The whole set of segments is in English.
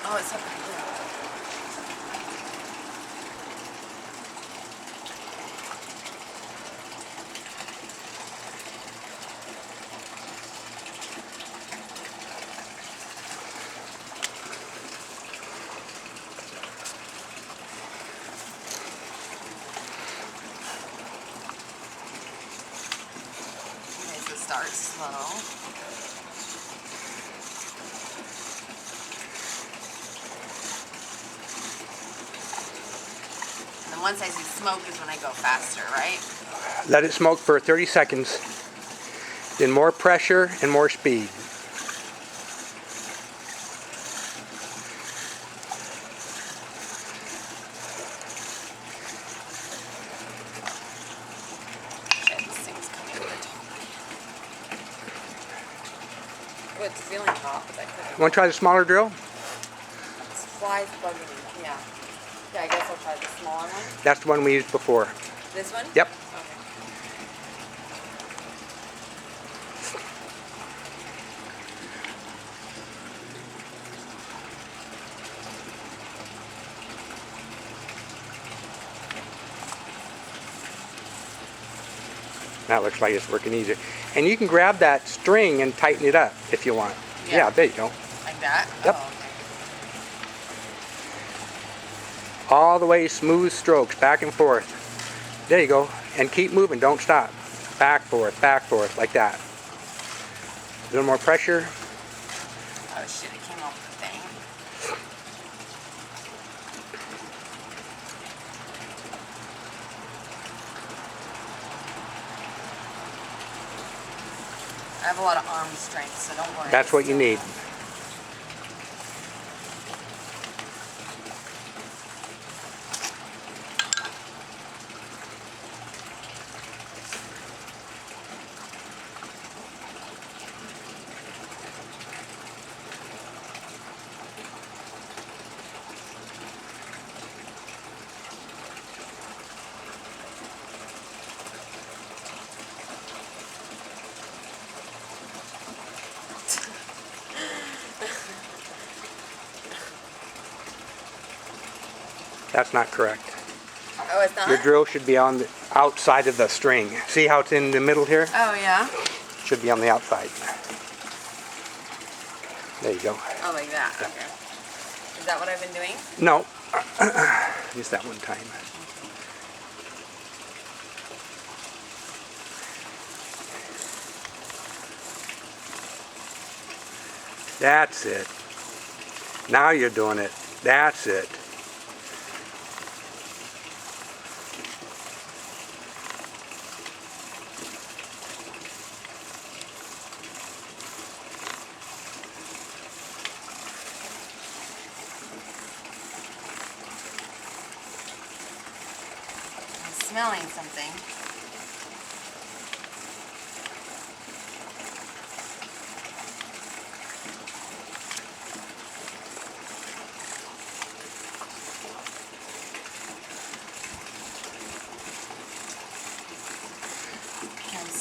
Oh, it's up here. Okay, so start slow. And once I see smoke is when I go faster, right? Let it smoke for 30 seconds. Then more pressure and more speed. Shit, this thing's coming to the top. Oh, it's feeling hot, but I couldn't. Want to try the smaller drill? This fly's bugging me. Yeah. Yeah, I guess I'll try the smaller one. That's the one we used before. This one? Yep. Okay. That looks like it's working easier. And you can grab that string and tighten it up if you want. Yeah, there you go. Like that? Yep. Oh, okay. All the way, smooth strokes, back and forth. There you go. And keep moving, don't stop. Back, forth, like that. A little more pressure. Oh shit, it came off the thing. I have a lot of arm strength, so don't worry. That's what you need. That's not correct. Oh, it's not? Your drill should be on the outside of the string. See how it's in the middle here? Oh, yeah? Should be on the outside. There you go. Oh, like that. Okay. Is that what I've been doing? No. Just that one time. That's it. Now you're doing it. That's it. I'm smelling something.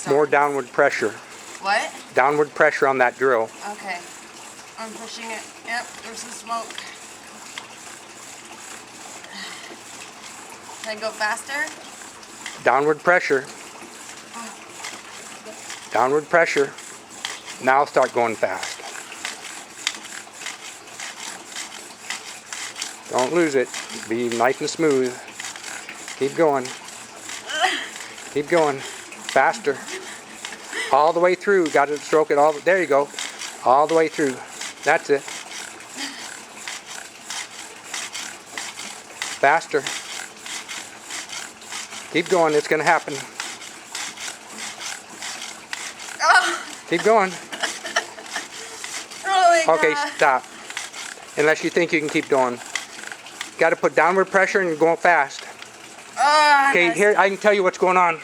More downward pressure. What? Downward pressure on that drill. Okay. I'm pushing it. Yep, there's some smoke. Can I go faster? Downward pressure. Downward pressure. Now start going fast. Don't lose it. Be nice and smooth. Keep going. Keep going. Faster. All the way through. Got to stroke it all. There you go. All the way through. That's it. Faster. Keep going. It's going to happen. Oh. Keep going. Oh my Okay, God. stop. Unless you think you can keep going. Got to put downward pressure and go fast. Oh, Okay, here I can tell you what's going on.